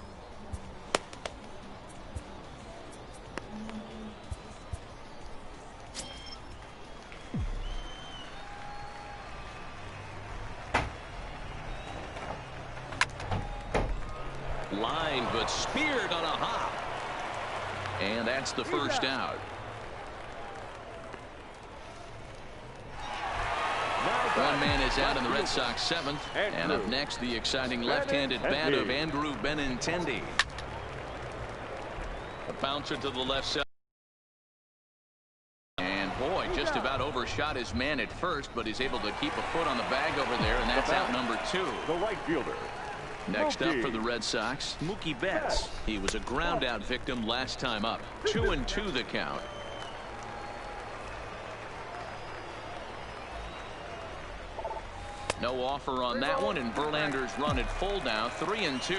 Line, but speared on a hop. And that's the first out. One man is out in the Red Sox seventh. And up next, the exciting left-handed bat of Andrew Benintendi. A bouncer to the left side. And boy, just about overshot his man at first, but he's able to keep a foot on the bag over there, and that's out number 2. The right fielder. Next up for the Red Sox, Mookie Betts. He was a ground-out victim last time up. 2-2 the count. No offer on that one, and Verlander's run at full now. 3-2.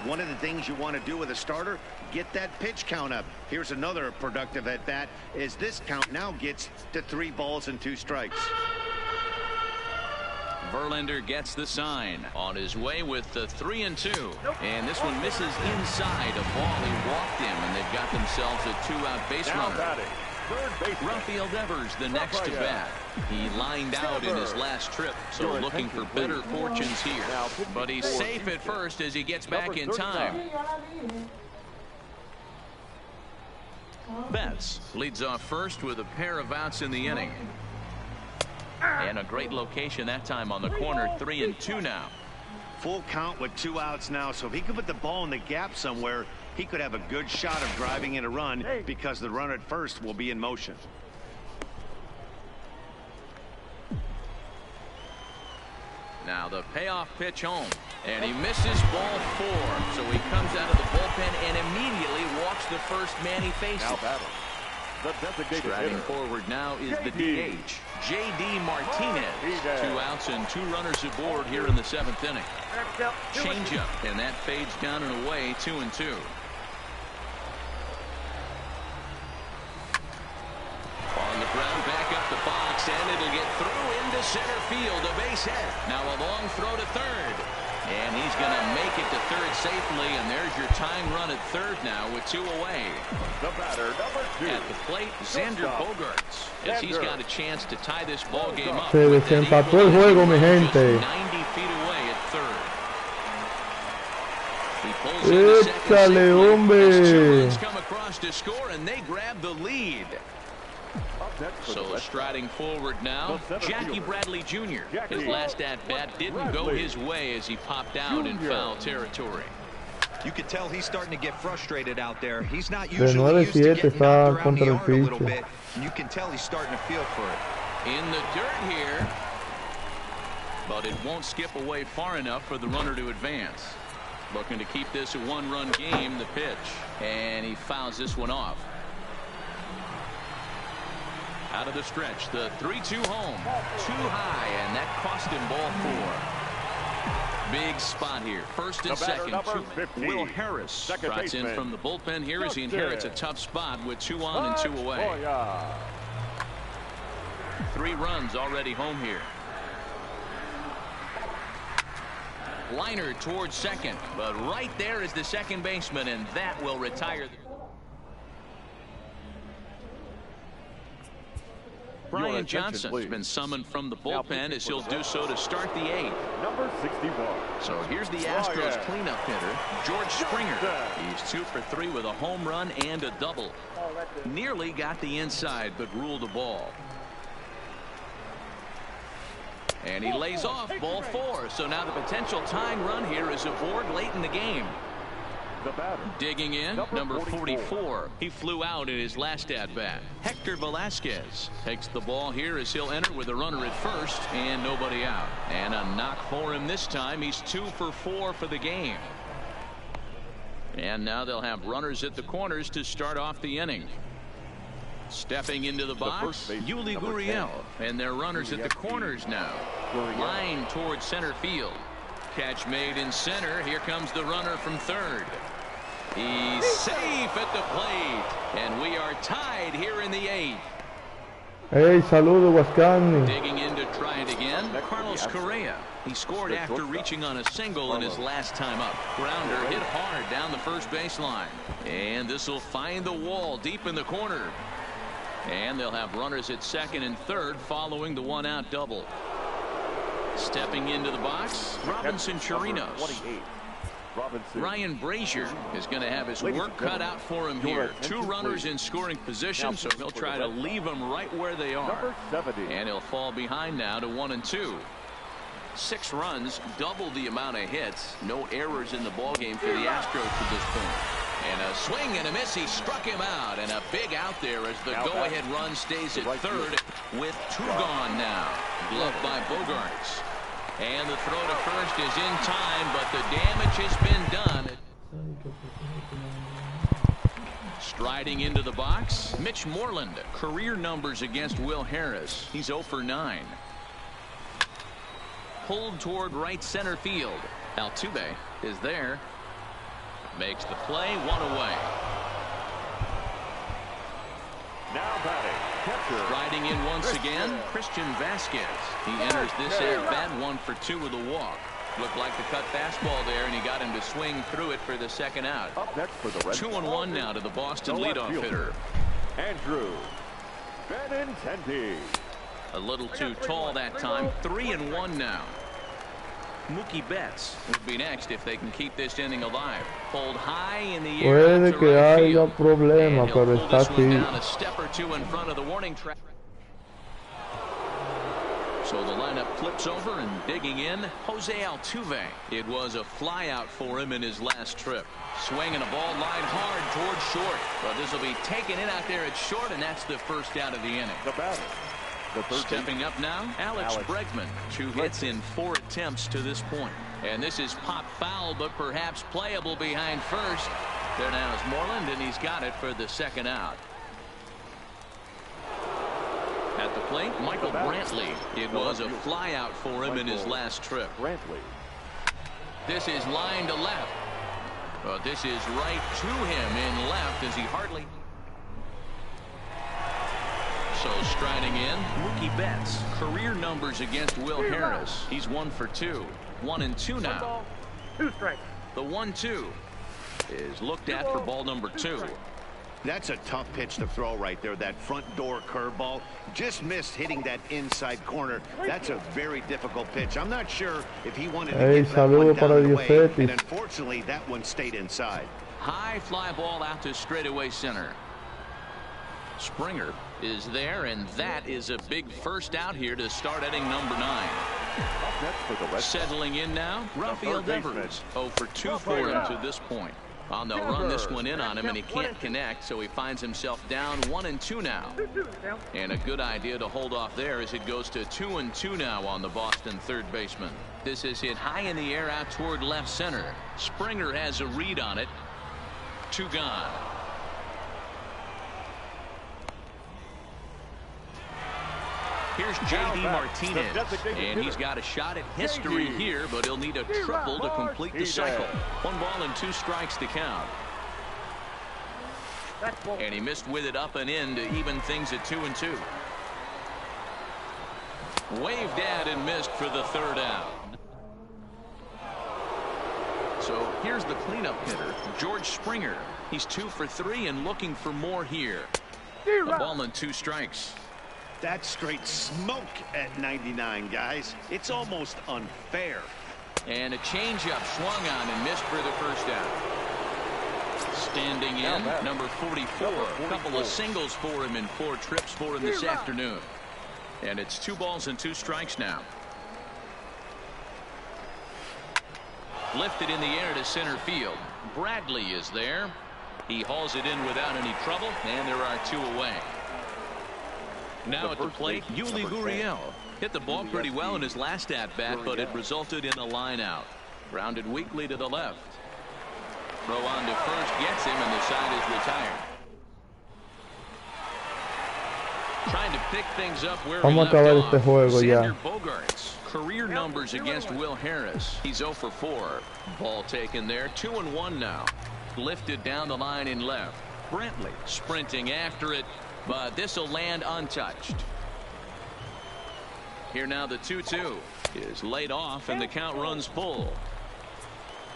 One of the things you want to do with a starter, get that pitch count up. Here's another productive at bat as this count now gets to 3 balls and 2 strikes. Verlander gets the sign on his way with the 3-2. And this one misses inside a ball. He walked him, and they've got themselves a 2-out base runner. Rafael Devers the next to bat. He lined out in his last trip, so looking for better fortunes here. But he's safe at first as he gets back in time. Betts leads off first with a pair of outs in the inning. And a great location that time on the corner. 3-2 now. Full count with 2 outs now, so if he could put the ball in the gap somewhere, he could have a good shot of driving in a run because the runner at first will be in motion. Now the payoff pitch home, and he misses ball 4, so he comes out of the bullpen and immediately walks the first man he faces. Striding forward now is the DH, J.D. Martinez. 2 outs and 2 runners aboard here in the 7th inning. Changeup, and that fades down and away. 2-2. On the ground, back up the box, and it'll get through into center field. A base hit. Now a long throw to third. And he's going to make it to third safely, and there's your tying run at third now with 2 away. The batter, number 2. At the plate, Xander Bogaerts, as he's got a chance to tie this ball game up. Se desempató el juego, mi gente. 90 feet away at third. He pulls in the second safely. hombre. As 2 runs come across to score, and they grab the lead. So striding forward now, Jackie Bradley Jr. His last at-bat didn't go his way as he popped out in foul territory. You can tell he's starting to get frustrated out there. He's not usually used to getting knocked around the yard a little bit. And you can tell he's starting to feel for it. In the dirt here. but it won't skip away far enough for the runner to advance. Looking to keep this a one-run game. The pitch, and he fouls this one off. Out of the stretch, the 3-2 home. Too high, and that cost him ball 4. Big spot here. First and second. Will Harris trots in from the bullpen here as he inherits a tough spot with 2 on and 2 away. 3 runs already home here. Liner towards second, but right there is the second baseman, and that will retire. Brian Johnson's been summoned from the bullpen as he'll do so to start the 8th. Number 61. So here's the Astros cleanup hitter, George Springer. He's 2 for 3 with a home run and a double. Nearly got the inside, but ruled a ball. And he lays off ball 4. So now the potential tying run here is aboard late in the game. Digging in, number 44. He flew out in his last at-bat. Hector Velasquez takes the ball here as he'll enter with a runner at first and nobody out. And a knock for him this time. He's 2 for 4 for the game. And now they'll have runners at the corners to start off the inning. Stepping into the box, Yuli Gurriel, and their runners at the corners now. Line towards center field. Catch made in center. Here comes the runner from third. He's safe at the plate, and we are tied here in the 8th. Hey, saludo, Wascani. Digging in to try it again, Carlos Correa. He scored after reaching on a single in his last time up. Grounder hit hard down the first baseline, and this will find the wall deep in the corner. And they'll have runners at second and third following the 1-out double. Stepping into the box, Robinson Chirinos. Ryan Brazier is going to have his work cut out for him here. 2 runners in scoring position, so he'll try to leave them right where they are. And he'll fall behind now to 1 and 2. 6 runs, double the amount of hits. No errors in the ballgame for the Astros to this point. And a swing and a miss. He struck him out, and a big out there as the go-ahead run stays at third with 2 gone now. Gloved by Bogarts. And the throw to first is in time, but the damage has been done. Striding into the box, Mitch Moreland. Career numbers against Will Harris. He's 0 for 9. Pulled toward right center field. Altuve is there. Makes the play, 1 away. Now batting, catcher. Riding in once again, Christian Vasquez. He enters this at-bat 1 for 2 with a walk. Looked like the cut fastball there, and he got him to swing through it for the second out. Up next for the Red 2-1 now to the Boston leadoff hitter. Andrew Benintendi. A little too tall that time. 3-1 now. Mookie Betts would be next if they can keep this inning alive. Pulled high in the air. Puede que haya problema, pero está aquí. Down a step or 2 in front of the warning track. So the lineup flips over, and digging in, Jose Altuve. It was a flyout for him in his last trip. Swinging a ball line hard towards short. But this will be taken in out there at short, and that's the first out of the inning. The batter. Stepping up now, Alex Bregman. 2 hits in 4 attempts to this point. And this is pop foul, but perhaps playable behind first. There now is Moreland, and he's got it for the second out. At the plate, Michael Brantley. It was a flyout for him in his last trip. This is line to left. But this is right to him in left as he hardly... So striding in, Mookie Betts. Career numbers against Will Harris. He's 1 for 2. 1 and 2 now. 2 strikes. The 1-2 is looked at for ball number 2. That's a tough pitch to throw right there. That front door curveball just missed hitting that inside corner. That's a very difficult pitch. I'm not sure if he wanted to get that one down the way, and unfortunately that one stayed inside. High fly ball out to straightaway center. Springer is there, and that is a big first out here to start inning number 9. Settling in now, Rafael Devers. 0 for 2 for him to this point. On they'll run this one in on him, and he can't connect, so he finds himself down 1-2 now. And a good idea to hold off there as it goes to 2-2 now on the Boston third baseman. This is hit high in the air out toward left center. Springer has a read on it. 2 gone. Here's J.D. Martinez, and he's got a shot at history here, but he'll need a triple to complete the cycle. 1 ball and 2 strikes to count. And he missed with it up and in to even things at 2-2. Waved at and missed for the 3rd out. So here's the cleanup hitter, George Springer. He's 2 for 3 and looking for more here. A ball and 2 strikes. That's straight smoke at 99, guys. It's almost unfair. And a changeup swung on and missed for the 1st out. Standing in, number 44. A couple of singles for him and 4 trips for him this afternoon. And it's 2 balls and 2 strikes now. Lifted in the air to center field. Bradley is there. He hauls it in without any trouble, and there are 2 away. Now at the plate, Yuli Gurriel hit the ball pretty well in his last at-bat, but it resulted in a line out. Grounded weakly to the left. Throw on to first gets him, and the side is retired. Trying to pick things up where we left off. Xander Bogaerts, career numbers against Will Harris. He's 0 for 4. Ball taken there. 2-1 now. Lifted down the line in left. Brantley sprinting after it, but this will land untouched. Here now the 2-2 is laid off, and the count runs full.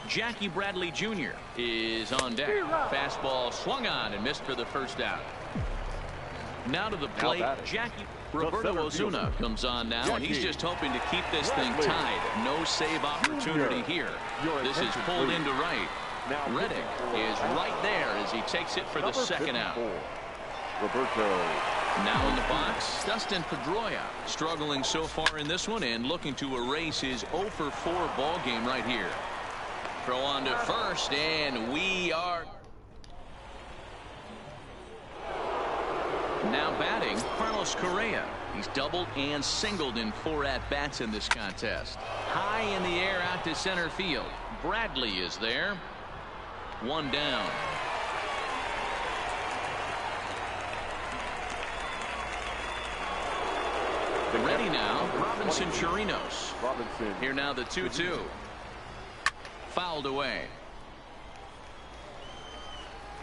Jackie Bradley Jr. is on deck. Fastball swung on and missed for the 1st out. Now to the plate, Jackie. Roberto Ozuna comes on now, and he's just hoping to keep this thing tied. No save opportunity here. This is pulled into right. Reddick is right there as he takes it for the 2nd out. Roberto. Now in the box, Dustin Pedroia, struggling so far in this one and looking to erase his 0 for 4 ball game right here. Throw on to first, and we are now batting Carlos Correa. He's doubled and singled in 4 at-bats in this contest. High in the air out to center field. Bradley is there. 1 down. Ready now, Robinson Chirinos. Here now the 2-2. Fouled away.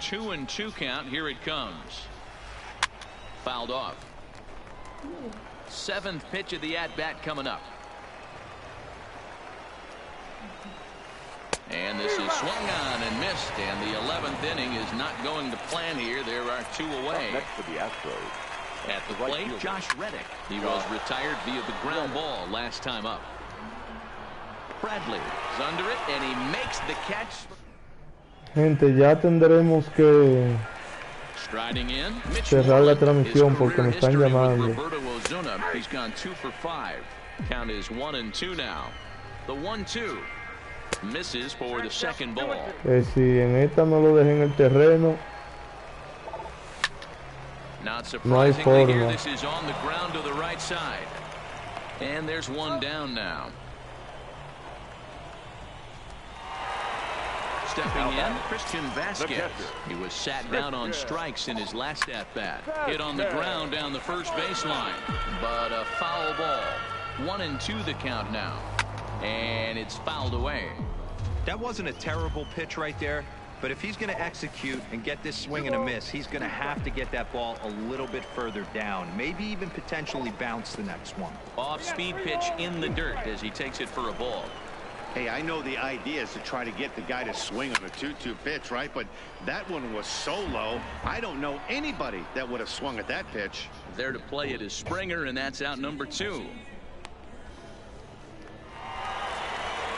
2-2 count. Here it comes. Fouled off. 7th pitch of the at-bat coming up. And this is swung on and missed, and the 11th inning is not going to plan here. There are 2 away. Next for the Astros. At the plate, Josh Reddick. He was retired via the ground ball last time up. Bradley is under it, and he makes the catch. Gente, ya tendremos que cerrar la transmisión porque me están llamando. Roberto Ozuna, he's gone 2 for 5. Count is 1-2 now. The 1-2 misses for the 2nd ball. Si en esta no lo dejé en el terreno, not surprisingly here, this is on the ground to the right side. And there's 1 down now. Stepping in, Christian Vasquez. He was sat down on strikes in his last at-bat. Hit on the ground down the first baseline. But a foul ball. 1-2 the count now. And it's fouled away. That wasn't a terrible pitch right there. But if he's going to execute and get this swing and a miss, he's going to have to get that ball a little bit further down. Maybe even potentially bounce the next one. Off-speed pitch in the dirt as he takes it for a ball. Hey, I know the idea is to try to get the guy to swing on a 2-2 pitch, right? But that one was so low, I don't know anybody that would have swung at that pitch. There to play it is Springer, and that's out number 2.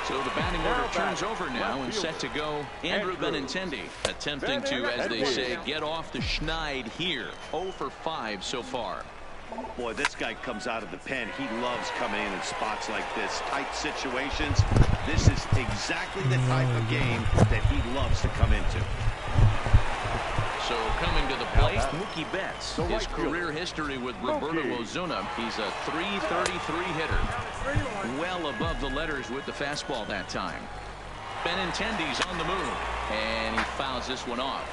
So the batting order turns over now and set to go. Andrew Benintendi attempting to, as they say, get off the schneid here. 0 for 5 so far. Boy, this guy comes out of the pen. He loves coming in spots like this. Tight situations. This is exactly the type of game that he loves to come into. So coming to the plate, Mookie Betts. His career history with Roberto Ozuna, he's a .333 hitter. Well above the letters with the fastball that time. Benintendi's on the move, and he fouls this one off.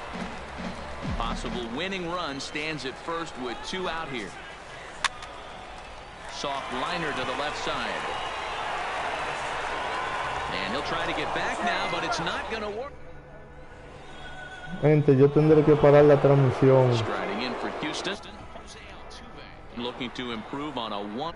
Possible winning run stands at first with 2 out here. Soft liner to the left side. And he'll try to get back now, but it's not going to work. Gente, yo tendré que parar la transmisión. Striding in for Houston. Looking to improve on a 1.